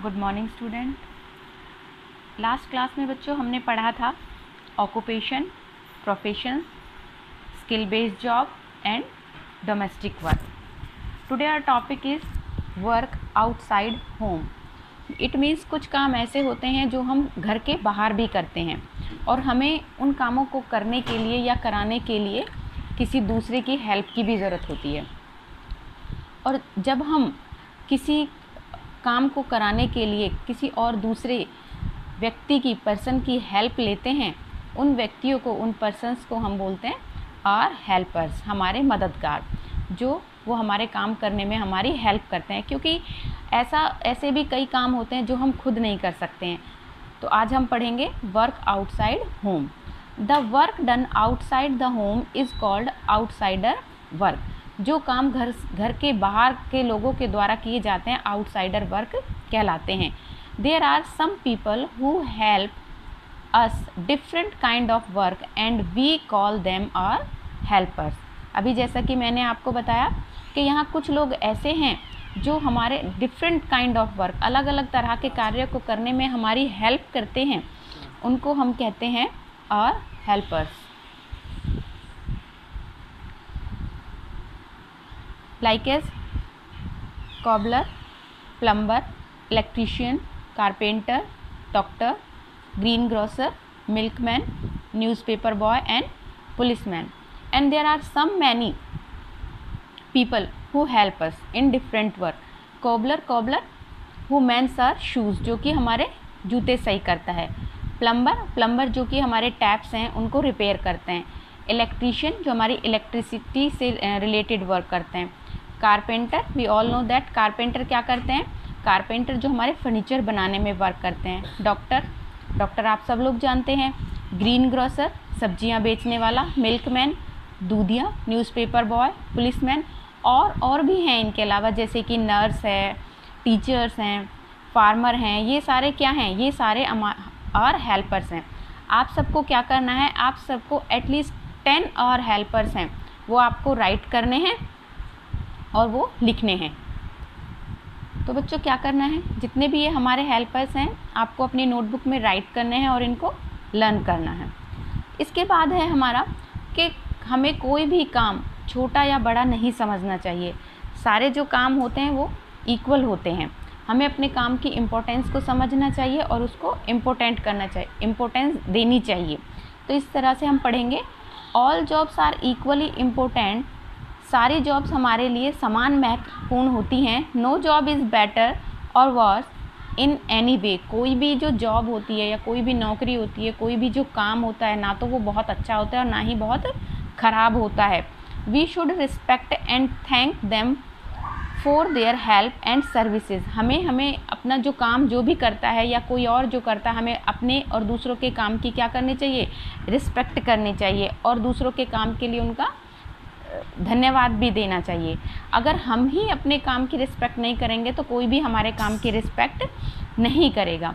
Good morning student. Last class में बच्चों हमने पढ़ा था occupation, profession, skill based job and domestic work. Today our topic is work outside home. It means कुछ काम ऐसे होते हैं जो हम घर के बाहर भी करते हैं और हमें उन कामों को करने के लिए या कराने के लिए किसी दूसरे की हेल्प की भी ज़रूरत होती है। और जब हम किसी काम को कराने के लिए किसी और दूसरे व्यक्ति की पर्सन की हेल्प लेते हैं, उन व्यक्तियों को, उन पर्सन्स को हम बोलते हैं आर हेल्पर्स, हमारे मददगार, जो वो हमारे काम करने में हमारी हेल्प करते हैं। क्योंकि ऐसे भी कई काम होते हैं जो हम खुद नहीं कर सकते हैं। तो आज हम पढ़ेंगे work outside home. The work done outside the home is called outsider work. जो काम घर के बाहर के लोगों के द्वारा किए जाते हैं आउटसाइडर वर्क कहलाते हैं। There are some people who help us different kind of work and we call them are helpers. अभी जैसा कि मैंने आपको बताया कि यहाँ कुछ लोग ऐसे हैं जो हमारे डिफरेंट काइंड ऑफ वर्क, अलग अलग तरह के कार्य को करने में हमारी हेल्प करते हैं, उनको हम कहते हैं are helpers. like as cobbler, plumber, electrician, carpenter, doctor, greengrocer, milkman, newspaper boy and policeman. And there are some many people who help us in different work. cobbler who mends our shoes, जो कि हमारे जूते सही करता है। plumber जो कि हमारे टैप्स हैं उनको रिपेयर करते हैं। इलेक्ट्रीशियन जो हमारी इलेक्ट्रिसिटी से रिलेटेड वर्क करते हैं। Carpenter, we all know that carpenter क्या करते हैं, कारपेंटर जो हमारे फर्नीचर बनाने में वर्क करते हैं। डॉक्टर आप सब लोग जानते हैं। ग्रीन ग्रोसर सब्जियां बेचने वाला। मिल्कमैन दूधिया। न्यूज़पेपर बॉय पुलिसमैन और भी हैं इनके अलावा, जैसे कि नर्स है, टीचर्स हैं, फार्मर हैं। ये सारे क्या हैं, ये सारे और हेल्पर्स हैं। आप सबको क्या करना है, आप सबको एटलीस्ट 10 और हेल्पर्स हैं, वो आपको राइट करने हैं और वो लिखने हैं। तो बच्चों क्या करना है, जितने भी ये हमारे हेल्पर्स हैं आपको अपनी नोटबुक में राइट करने हैं और इनको लर्न करना है। इसके बाद है हमारा कि हमें कोई भी काम छोटा या बड़ा नहीं समझना चाहिए। सारे जो काम होते हैं वो इक्वल होते हैं। हमें अपने काम की इम्पोर्टेंस को समझना चाहिए और उसको इम्पोर्टेंट करना चाहिए, इम्पोर्टेंस देनी चाहिए। तो इस तरह से हम पढ़ेंगे all jobs are equally important. सारी जॉब्स हमारे लिए समान महत्वपूर्ण होती हैं। No job is better or worse in any way. कोई भी जो जॉब होती है या कोई भी नौकरी होती है, कोई भी जो काम होता है, ना तो वो बहुत अच्छा होता है और ना ही बहुत ख़राब होता है। We should respect and thank them for their help and services. हमें अपना जो काम जो भी करता है या कोई और जो करता है, हमें अपने और दूसरों के काम की क्या करनी चाहिए, रिस्पेक्ट करनी चाहिए और दूसरों के काम के लिए उनका धन्यवाद भी देना चाहिए। अगर हम ही अपने काम की रिस्पेक्ट नहीं करेंगे तो कोई भी हमारे काम की रिस्पेक्ट नहीं करेगा।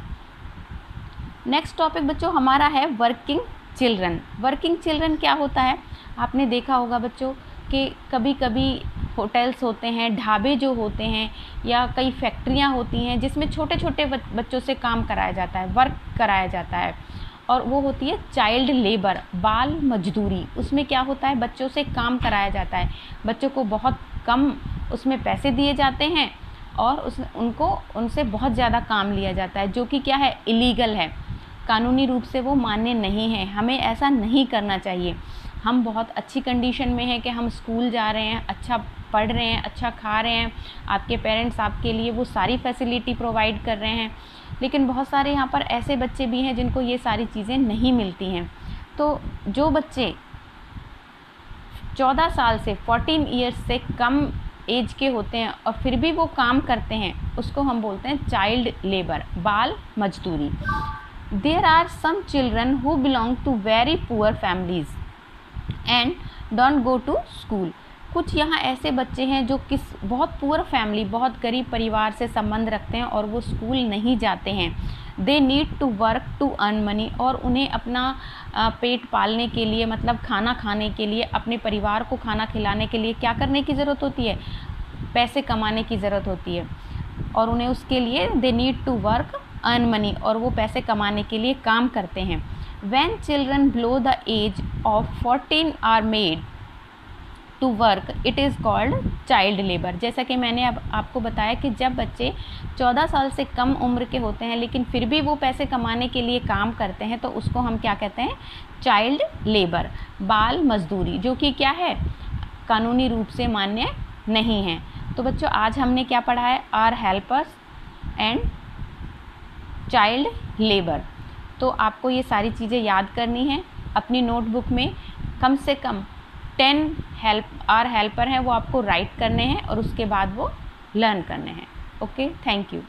नेक्स्ट टॉपिक बच्चों हमारा है वर्किंग चिल्ड्रन। वर्किंग चिल्ड्रन क्या होता है, आपने देखा होगा बच्चों कि कभी कभी होटल्स होते हैं, ढाबे जो होते हैं या कई फैक्ट्रियां होती हैं जिसमें छोटे छोटे बच्चों से काम कराया जाता है, वर्क कराया जाता है, और वो होती है चाइल्ड लेबर, बाल मजदूरी। उसमें क्या होता है, बच्चों से काम कराया जाता है, बच्चों को बहुत कम उसमें पैसे दिए जाते हैं और उनसे बहुत ज़्यादा काम लिया जाता है, जो कि क्या है, इलीगल है, कानूनी रूप से वो मान्य नहीं है। हमें ऐसा नहीं करना चाहिए। हम बहुत अच्छी कंडीशन में हैं कि हम स्कूल जा रहे हैं, अच्छा पढ़ रहे हैं, अच्छा खा रहे हैं, आपके पेरेंट्स आपके लिए वो सारी फैसिलिटी प्रोवाइड कर रहे हैं, लेकिन बहुत सारे यहाँ पर ऐसे बच्चे भी हैं जिनको ये सारी चीज़ें नहीं मिलती हैं। तो जो बच्चे 14 साल से 14 ईयर्स से कम एज के होते हैं और फिर भी वो काम करते हैं, उसको हम बोलते हैं चाइल्ड लेबर, बाल मजदूरी। There are some children who belong to very poor families and don't go to school. कुछ यहाँ ऐसे बच्चे हैं जो बहुत पुअर फैमिली, बहुत गरीब परिवार से संबंध रखते हैं और वो स्कूल नहीं जाते हैं। They need to work to earn money, और उन्हें अपना पेट पालने के लिए, मतलब खाना खाने के लिए, अपने परिवार को खाना खिलाने के लिए क्या करने की ज़रूरत होती है, पैसे कमाने की ज़रूरत होती है। और उन्हें उसके लिए they need to work earn money, और वो पैसे कमाने के लिए काम करते हैं। When children below the age of 14 are made to work it is called child labour. जैसा कि मैंने अब आपको बताया कि जब बच्चे 14 साल से कम उम्र के होते हैं लेकिन फिर भी वो पैसे कमाने के लिए काम करते हैं तो उसको हम क्या कहते हैं, चाइल्ड लेबर, बाल मजदूरी, जो कि क्या है, कानूनी रूप से मान्य नहीं है। तो बच्चों आज हमने क्या पढ़ा है, our helpers and child labour. तो आपको ये सारी चीज़ें याद करनी है, अपनी नोटबुक में कम से कम 10 आर हेल्पर हैं वो आपको राइट करने हैं और उसके बाद वो लर्न करने हैं। Okay, thank you.